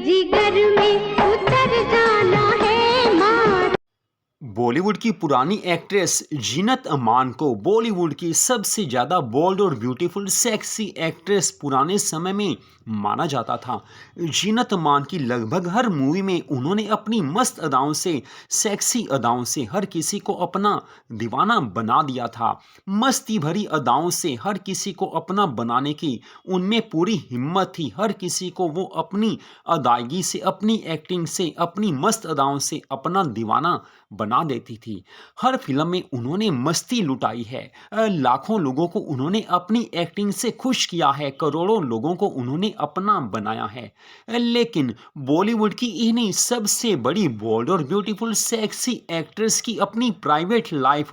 जिगर में उतर जाना है मार। बॉलीवुड की पुरानी एक्ट्रेस जीनत अमान को बॉलीवुड की सबसे ज़्यादा बोल्ड और ब्यूटीफुल सेक्सी एक्ट्रेस पुराने समय में माना जाता था। जीनत अमान की लगभग हर मूवी में उन्होंने अपनी मस्त अदाओं से, सेक्सी अदाओं से हर किसी को अपना दीवाना बना दिया था। मस्ती भरी अदाओं से हर किसी को अपना बनाने की उनमें पूरी हिम्मत थी। हर किसी को वो अपनी अदायगी से, अपनी एक्टिंग से, अपनी मस्त अदाओं से अपना दीवाना बना देती थी। हर फिल्म में उन्होंने मस्ती लुटाई है। लाखों लोगों को उन्होंने अपनी एक्टिंग से खुश किया है, करोड़ों लोगों को उन्होंने अपना बनाया है। लेकिन बॉलीवुड की इन्हीं सबसे बड़ी बोल्ड और ब्यूटीफुल सेक्सी एक्ट्रेस की अपनी प्राइवेट लाइफ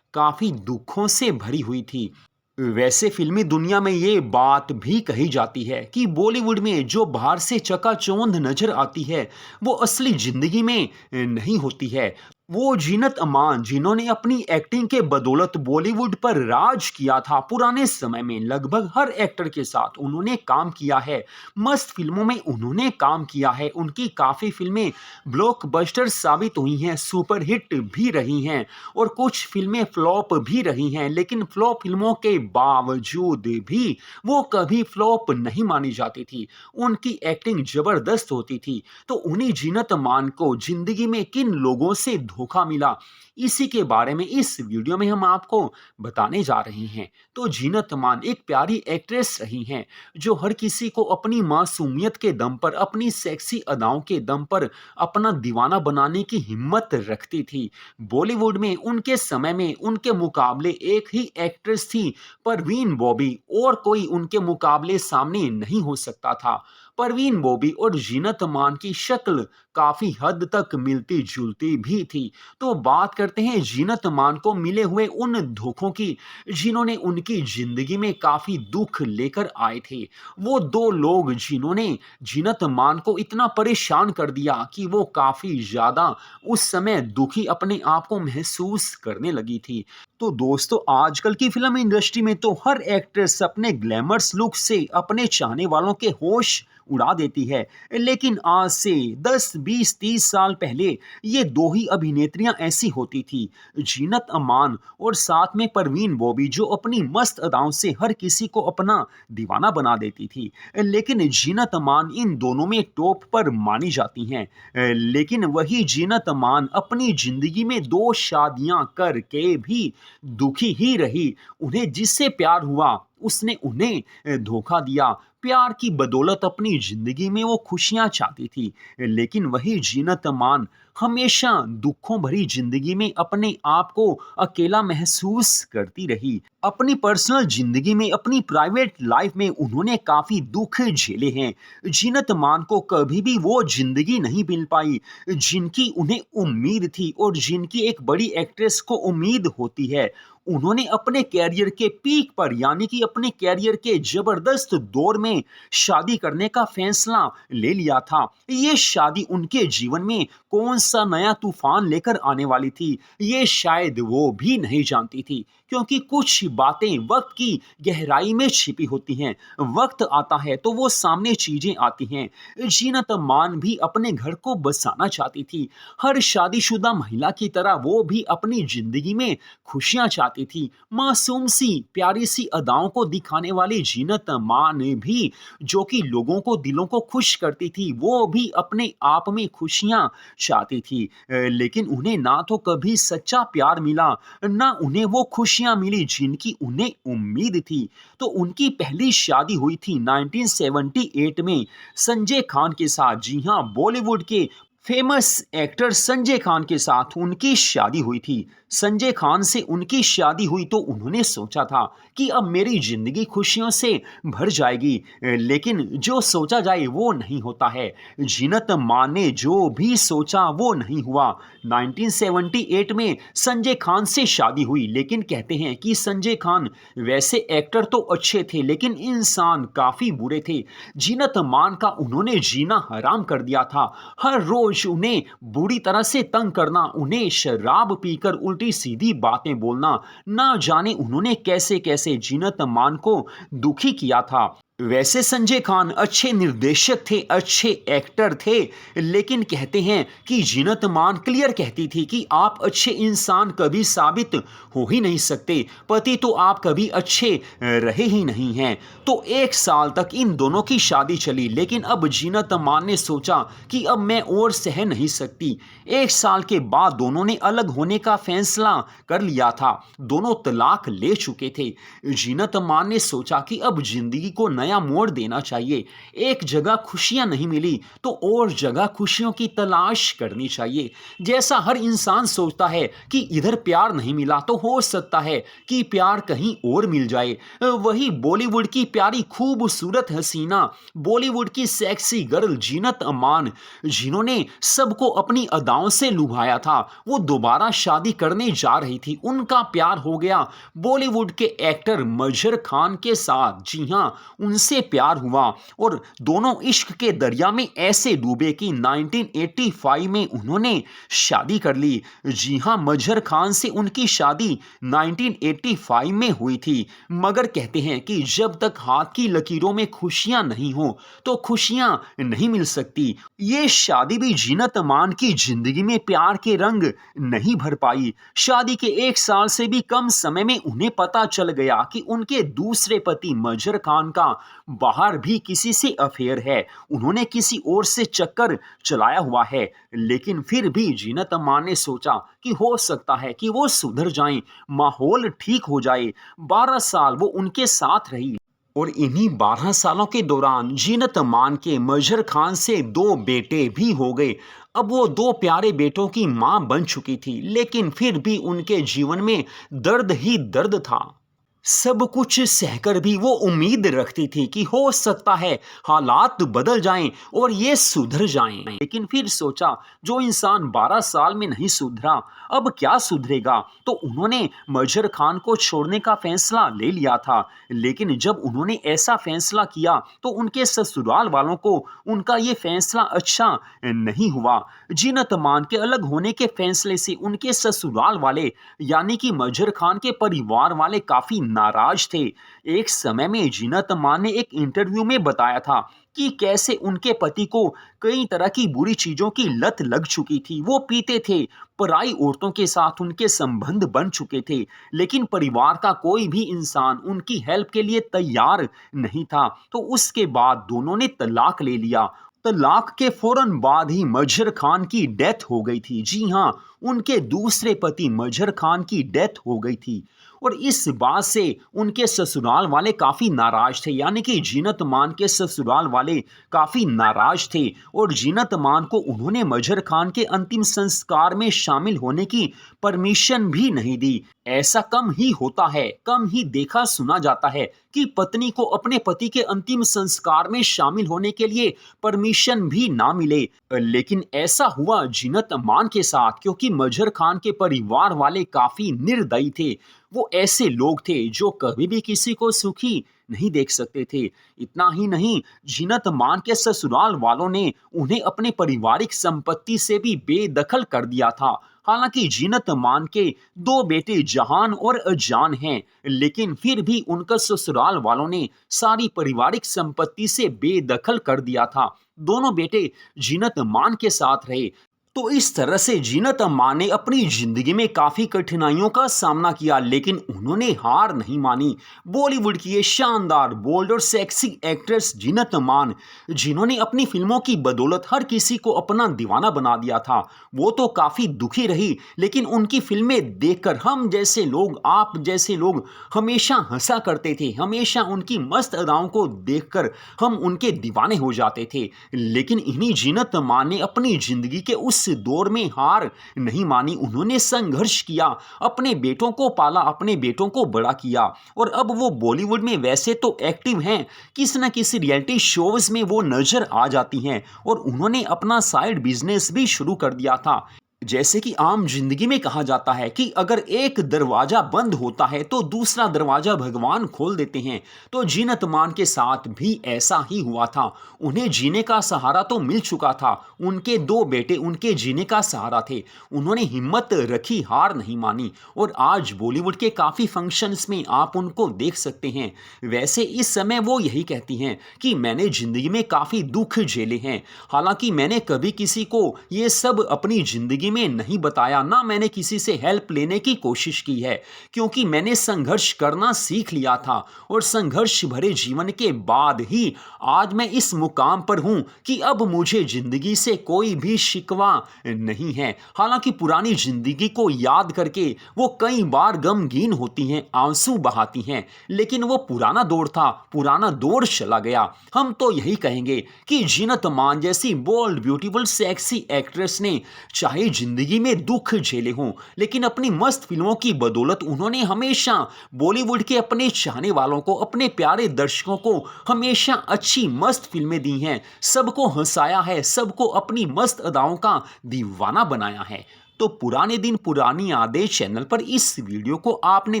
काफ़ी दुखों से भरी हुई थी। वैसे फिल्मी दुनिया में ये बात भी कही जाती है कि बॉलीवुड में जो बाहर से चकाचौंध नजर आती है वो असली जिंदगी में नहीं होती है। वो जीनत अमान जिन्होंने अपनी एक्टिंग के बदौलत बॉलीवुड पर राज किया था। पुराने समय में लगभग हर एक्टर के साथ उन्होंने काम किया है। मस्त फिल्मों में उन्होंने काम किया है। उनकी काफ़ी फिल्में ब्लॉकबस्टर साबित हुई हैं, सुपरहिट भी रही हैं और कुछ फिल्में फ्लॉप भी रही हैं। लेकिन फ्लॉप फिल्मों के बावजूद भी वो कभी फ्लॉप नहीं मानी जाती थी। उनकी एक्टिंग ज़बरदस्त होती थी। तो उन्हीं जीनत अमान को ज़िंदगी में किन लोगों से धोखा मिला, इसी के बारे में इस वीडियो में हम आपको बताने जा रहे हैं। तो जीनत अमान एक प्यारी एक्ट्रेस रही हैं जो हर किसी को अपनी मासूमियत के दम पर, अपनी सेक्सी अदाओं के दम पर अपना दीवाना बनाने की हिम्मत रखती थी। बॉलीवुड में उनके समय में उनके मुकाबले एक ही एक्ट्रेस थी, परवीन बॉबी, और कोई उनके मुकाबले सामने नहीं हो सकता था। परवीन बॉबी और जीनत अमान की शक्ल काफी हद तक मिलती जुलती भी थी। तो बात करते हैं जीनत अमान को मिले हुए उन धोखों की जिन्होंने उनकी जिंदगी में काफी दुख लेकर आए थे। वो दो लोग जिन्होंने जीनत अमान को इतना परेशान कर दिया कि वो काफी ज्यादा उस समय दुखी अपने आप को महसूस करने लगी थी। तो दोस्तों, आजकल की फिल्म इंडस्ट्री में तो हर एक्ट्रेस अपने ग्लैमरस लुक से अपने चाहने वालों के होश उड़ा देती है। लेकिन आज से 10, 20, 30 साल पहले ये दो ही अभिनेत्रियां ऐसी होती थी, जीनत अमान और साथ में परवीन बॉबी, जो अपनी मस्त अदाओं से हर किसी को अपना दीवाना बना देती थी। लेकिन जीनत अमान इन दोनों में टॉप पर मानी जाती हैं। लेकिन वही जीनत अमान अपनी जिंदगी में 2 शादियां करके भी दुखी ही रही। उन्हें जिससे प्यार हुआ उसने उन्हें धोखा दिया। प्यार की बदौलत अपनी जिंदगी में वो खुशियां चाहती थी। लेकिन वही जीनत अमान हमेशा दुखों भरी जिंदगी में अपने आप को अकेला महसूस करती रही। अपनी पर्सनल जिंदगी में, अपनी प्राइवेट लाइफ में उन्होंने काफी दुख झेले हैं। जीनत अमान को कभी भी वो जिंदगी नहीं मिल पाई जिनकी उन्हें उम्मीद थी और जिनकी एक बड़ी एक्ट्रेस को उम्मीद होती है। उन्होंने अपने कैरियर के पीक पर, यानी कि अपने कैरियर के जबरदस्त दौर में शादी करने का फैसला ले लिया था। ये शादी उनके जीवन में कौन सा नया तूफान लेकर आने वाली थी, ये शायद वो भी नहीं जानती थी, क्योंकि कुछ बातें वक्त की गहराई में छिपी होती हैं। वक्त आता है तो वो सामने चीजें आती हैं। जीनत अमान भी अपने घर को बसाना चाहती थी। हर शादीशुदा महिला की तरह वो भी अपनी जिंदगी में खुशियां चाहती थी। मासूम सी प्यारी सी अदाओं को दिखाने वाली जीनत अमान भी, जो कि लोगों को, दिलों को खुश करती थी, वो भी अपने आप में खुशियां चाहती थी। लेकिन उन्हें ना तो कभी सच्चा प्यार मिला, ना उन्हें वो खुशियां मिली जिनकी उन्हें उम्मीद थी। तो उनकी पहली शादी हुई थी 1978 में संजय खान के साथ। जी हाँ, बॉलीवुड के फेमस एक्टर संजय खान के साथ उनकी शादी हुई थी। संजय खान से उनकी शादी हुई तो उन्होंने सोचा था कि अब मेरी जिंदगी खुशियों से भर जाएगी। लेकिन जो सोचा जाए वो नहीं होता है। जीनत अमान ने जो भी सोचा वो नहीं हुआ। 1978 में संजय खान से शादी हुई, लेकिन कहते हैं कि संजय खान वैसे एक्टर तो अच्छे थे लेकिन इंसान काफी बुरे थे। जीनत अमान का उन्होंने जीना हराम कर दिया था। हर रोज उन्हें बुरी तरह से तंग करना, उन्हें शराब पीकर उल्टी सीधी बातें बोलना, ना जाने उन्होंने कैसे कैसे जीनत अमान को दुखी किया था। वैसे संजय खान अच्छे निर्देशक थे, अच्छे एक्टर थे, लेकिन कहते हैं कि जीनत अमान क्लियर कहती थी कि आप अच्छे इंसान कभी साबित हो ही नहीं सकते, पति तो आप कभी अच्छे रहे ही नहीं हैं। तो 1 साल तक इन दोनों की शादी चली, लेकिन अब जीनत अमान ने सोचा कि अब मैं और सह नहीं सकती। 1 साल के बाद दोनों ने अलग होने का फैसला कर लिया था, दोनों तलाक ले चुके थे। जीनत अमान ने सोचा कि अब जिंदगी को नया मोड़ देना चाहिए। एक जगह खुशियां नहीं मिली तो और जगह खुशियों की तलाश करनी चाहिए। जैसा हर इंसान सोचता है कि इधर प्यार नहीं मिला तो हो सकता है कि प्यार कहीं और मिल जाए। वही बॉलीवुड की प्यारी खूबसूरत हसीना, बॉलीवुड की सेक्सी गर्ल जीनत अमान, जिन्होंने सबको अपनी अदाओं से लुभाया था, वो दोबारा शादी करने जा रही थी। उनका प्यार हो गया बॉलीवुड के एक्टर मजहर खान के साथ। जी हाँ, उनसे प्यार हुआ और दोनों इश्क के दरिया में ऐसे डूबे कि 1985 में उन्होंने शादी कर ली। जी हाँ, मजहर खान से उनकी शादी 1985 में हुई थी। मगर कहते हैं कि जब तक हाथ की लकीरों में खुशियां नहीं हो तो खुशियां नहीं मिल सकती। ये शादी भी जीनत अमान की जिंदगी में प्यार के रंग नहीं भर पाई। शादी के 1 साल से भी कम समय में उन्हें पता चल गया कि उनके दूसरे पति मजहर खान का बाहर भी किसी से अफेयर है, उन्होंने किसी और से चक्कर चलाया हुआ है। लेकिन फिर भी जीनत अमान ने सोचा कि हो सकता है कि वो सुधर जाएं, माहौल ठीक हो जाए। 12 साल वो उनके साथ रही और इन्हीं 12 सालों के दौरान जीनत अमान के मजहर खान से 2 बेटे भी हो गए। अब वो 2 प्यारे बेटों की मां बन चुकी थी, लेकिन फिर भी उनके जीवन में दर्द ही दर्द था। सब कुछ सहकर भी वो उम्मीद रखती थी कि हो सकता है हालात बदल जाएं और ये सुधर जाएं। लेकिन फिर सोचा, जो इंसान 12 साल में नहीं सुधरा अब क्या सुधरेगा। तो उन्होंने मजहर खान को छोड़ने का फैसला ले लिया था। लेकिन जब उन्होंने ऐसा फैसला किया तो उनके ससुराल वालों को उनका ये फैसला अच्छा नहीं हुआ। जीनत अमान के अलग होने के फैसले से उनके ससुराल वाले यानी कि मजहर खान के परिवार वाले काफी नाराज थे। एक समय में जीनत अमान ने एक इंटरव्यू में बताया था कि कैसे उनके पति को कई तरह की बुरी चीजों की लत लग चुकी थी। वो पीते थे, पराई औरतों के साथ उनके संबंध बन चुके थे, लेकिन परिवार का कोई भी इंसान उनकी हेल्प के लिए तैयार नहीं था। तो उसके बाद दोनों ने तलाक ले लिया। तलाक के फौरन बाद ही मजहर खान की डेथ हो गई थी। जी हाँ, उनके दूसरे पति मजहर खान की डेथ हो गई थी और इस बात से उनके ससुराल वाले काफी नाराज थे, यानी कि जीनत अमान के ससुराल वाले काफी नाराज थे और जीनत अमान को उन्होंने मजहर खान के अंतिम संस्कार में शामिल होने की परमिशन भी नहीं दी। ऐसा कम ही होता है, कम ही देखा सुना जाता है कि पत्नी को अपने पति के अंतिम संस्कार में शामिल होने के लिए परमिशन भी ना मिले। लेकिन ऐसा हुआ जीनत अमान के साथ, क्योंकि मजहर खान के परिवार वाले काफी निर्दयी थे। वो ऐसे लोग थे जो कभी भी किसी को सुखी नहीं देख सकते थे। इतना ही नहीं, जीनत अमान के ससुराल वालों ने उन्हें अपने पारिवारिक संपत्ति से भी बेदखल कर दिया था। हालांकि जीनत अमान के 2 बेटे जहान और अजान हैं, लेकिन फिर भी उनका ससुराल वालों ने सारी पारिवारिक संपत्ति से बेदखल कर दिया था। दोनों बेटे जीनत अमान के साथ रहे। तो इस तरह से जीनत अमान ने अपनी जिंदगी में काफी कठिनाइयों का सामना किया, लेकिन उन्होंने हार नहीं मानी। बॉलीवुड की ये शानदार, बोल्ड और सेक्सी एक्ट्रेस जीनत अमान, जिन्होंने अपनी फिल्मों की बदौलत हर किसी को अपना दीवाना बना दिया था, वो तो काफी दुखी रही, लेकिन उनकी फिल्में देखकर हम जैसे लोग, आप जैसे लोग हमेशा हंसा करते थे। हमेशा उनकी मस्त अदाओं को देखकर हम उनके दीवाने हो जाते थे। लेकिन इन्हीं जीनत अमान ने अपनी जिंदगी के उस दौर में हार नहीं मानी। उन्होंने संघर्ष किया, अपने बेटों को पाला, अपने बेटों को बड़ा किया और अब वो बॉलीवुड में वैसे तो एक्टिव हैं, किसी न किसी रियलिटी शोज में वो नजर आ जाती हैं और उन्होंने अपना साइड बिजनेस भी शुरू कर दिया था। जैसे कि आम जिंदगी में कहा जाता है कि अगर एक दरवाजा बंद होता है तो दूसरा दरवाजा भगवान खोल देते हैं, तो जीनत मान के साथ भी ऐसा ही हुआ था। उन्हें जीने का सहारा तो मिल चुका था, उनके दो बेटे उनके जीने का सहारा थे। उन्होंने हिम्मत रखी, हार नहीं मानी, और आज बॉलीवुड के काफ़ी फंक्शंस में आप उनको देख सकते हैं। वैसे इस समय वो यही कहती हैं कि मैंने ज़िंदगी में काफ़ी दुख झेले हैं। हालांकि मैंने कभी किसी को ये सब अपनी ज़िंदगी में नहीं बताया, ना मैंने किसी से हेल्प लेने की कोशिश की है, क्योंकि मैंने संघर्ष करना सीख लिया था, और संघर्ष भरे जीवन के बाद ही आज मैं इस मुकाम पर हूं कि अब मुझे जिंदगी से कोई भी शिकवा नहीं है। हालांकि पुरानी जिंदगी को याद करके वो कई बार गमगीन होती हैं, आंसू बहाती हैं, लेकिन वो पुराना दौर था, पुराना दौर चला गया। हम तो यही कहेंगे कि जीनत अमान जैसी बोल्ड, ब्यूटीफुल, सेक्सी एक्ट्रेस ने चाहे जिंदगी में दुख झेले हों, लेकिन अपनी मस्त फिल्मों की बदौलत उन्होंने हमेशा बॉलीवुड के अपने चाहने वालों को, अपने प्यारे दर्शकों को हमेशा अच्छी मस्त फिल्में दी हैं, सबको हंसाया है, सबको अपनी मस्त अदाओं का दीवाना बनाया है। तो पुराने दिन पुरानी यादें चैनल पर इस वीडियो को आपने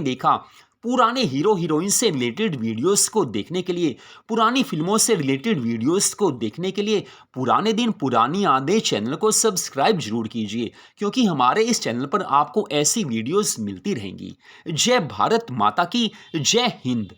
देखा। पुराने हीरो हीरोइन से रिलेटेड वीडियोस को देखने के लिए, पुरानी फिल्मों से रिलेटेड वीडियोस को देखने के लिए पुराने दिन पुरानी यादें चैनल को सब्सक्राइब जरूर कीजिए, क्योंकि हमारे इस चैनल पर आपको ऐसी वीडियोस मिलती रहेंगी। जय भारत माता की, जय हिंद।